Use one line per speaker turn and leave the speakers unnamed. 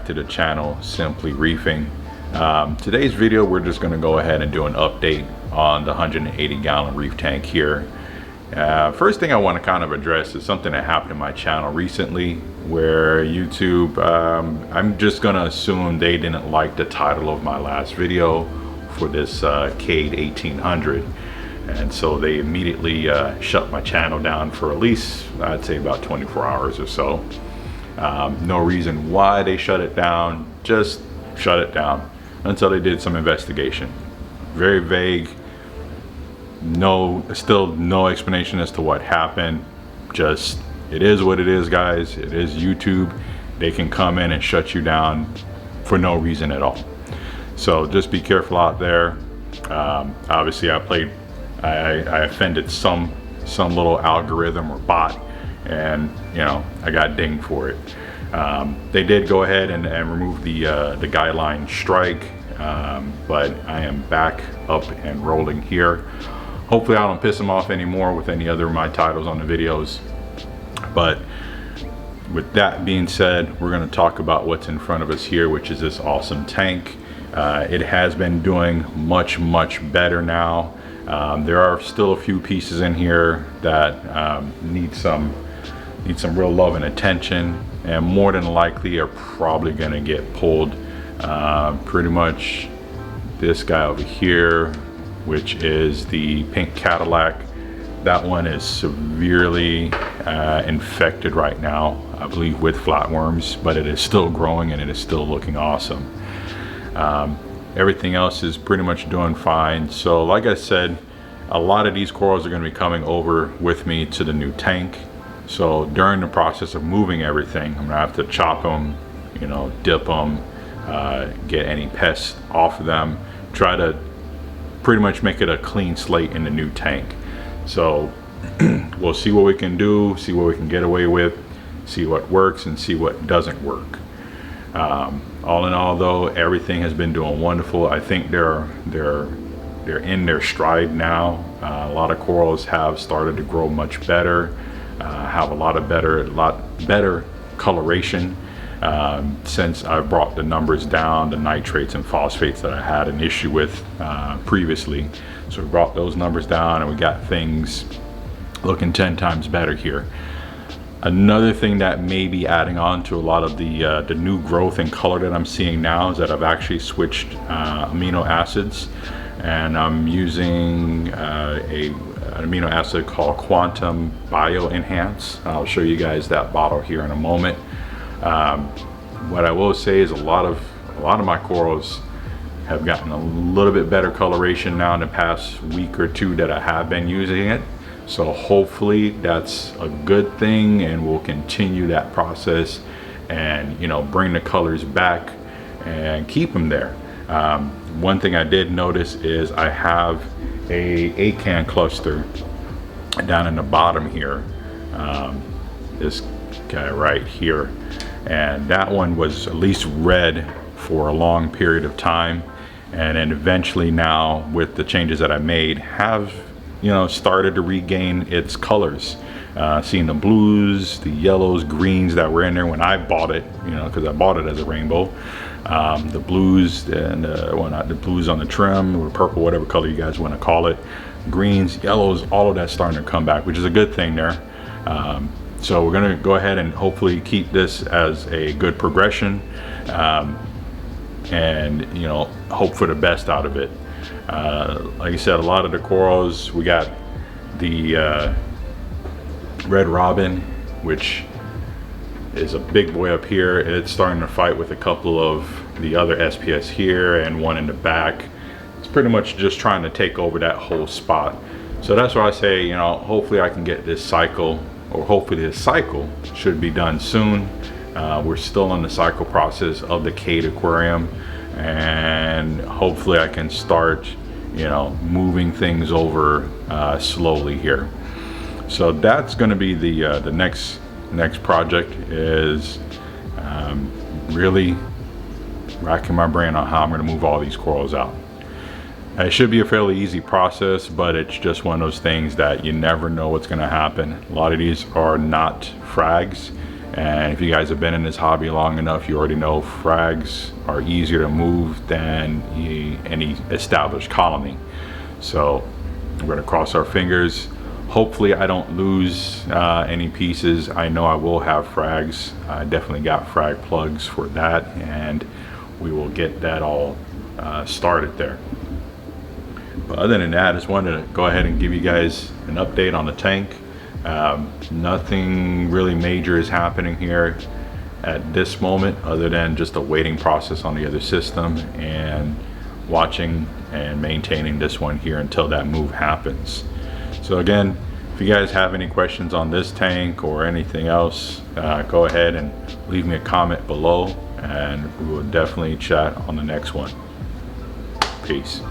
To the channel Simply Reefing. Today's video, we're just going to go ahead and do an update on the 180 gallon reef tank here. First thing I want to kind of address is something that happened in my channel recently where YouTube, I'm just going to assume they didn't like the title of my last video for this Cade 1800, and so they immediately shut my channel down for at least, I'd say, about 24 hours or so. No reason why they shut it down, just shut it down until they did some investigation. Very vague, still no explanation as to what happened. Just, it is what it is, guys. It is YouTube. They can come in and shut you down for no reason at all. So just be careful out there. Obviously I offended some little algorithm or bot, and you know, I got dinged for it. They did go ahead and remove the guideline strike, but I am back up and rolling here. Hopefully I don't piss them off anymore with any other of my titles on the videos. But with that being said, we're going to talk about what's in front of us here, which is this awesome tank. It has been doing much better now. There are still a few pieces in here that need some real love and attention, and more than likely are probably going to get pulled. Pretty much this guy over here, which is the pink Cadillac. That one is severely infected right now, I believe, with flatworms, but it is still growing and it is still looking awesome. Everything else is pretty much doing fine. So like I said, a lot of these corals are going to be coming over with me to the new tank. So during the process of moving everything, I'm gonna have to chop them, you know, dip them, get any pests off of them, try to pretty much make it a clean slate in the new tank. So we'll see what we can do, see what we can get away with, see what works and see what doesn't work. All in all though, everything has been doing wonderful. I think they're in their stride now. A lot of corals have started to grow much better. Have a lot better coloration since I brought the numbers down, the nitrates and phosphates that I had an issue with previously. So we brought those numbers down and we got things looking 10 times better here. Another thing that may be adding on to a lot of the new growth and color that I'm seeing now is that I've actually switched amino acids, and I'm using an amino acid called Quantum Bio Enhance. I'll show you guys that bottle here in a moment. What I will say is a lot of my corals have gotten a little bit better coloration now in the past week or two that I have been using it. So hopefully that's a good thing, and we'll continue that process and, you know, bring the colors back and keep them there. One thing I did notice is I have a acan cluster down in the bottom here, this guy right here, and that one was at least red for a long period of time, and then eventually now with the changes that I made have, you know, started to regain its colors. Seeing the blues, the yellows, greens that were in there when I bought it, you know, because I bought it as a rainbow. The blues and well, not the blues on the trim, or purple, whatever color you guys want to call it, greens, yellows, all of that's starting to come back, which is a good thing there. So we're going to go ahead and hopefully keep this as a good progression, and, you know, hope for the best out of it. Like I said, a lot of the corals, we got the Red Robin, which is a big boy up here. It's starting to fight with a couple of the other SPS here and one in the back. It's pretty much just trying to take over that whole spot. So that's why I say, you know, hopefully I can get this cycle, or hopefully this cycle should be done soon. We're still in the cycle process of the Cade aquarium, and hopefully I can start, you know, moving things over slowly here. So that's going to be the next project, is really racking my brain on how I'm going to move all these corals out. It should be a fairly easy process, but it's just one of those things that you never know what's going to happen. A lot of these are not frags, and if you guys have been in this hobby long enough, you already know frags are easier to move than any established colony. So we're going to cross our fingers. Hopefully I don't lose any pieces. I know I will have frags. I definitely got frag plugs for that, and we will get that all started there. But other than that, I just wanted to go ahead and give you guys an update on the tank. Nothing really major is happening here at this moment, other than just a waiting process on the other system and watching and maintaining this one here until that move happens. So again, if you guys have any questions on this tank or anything else, go ahead and leave me a comment below, and we will definitely chat on the next one. Peace.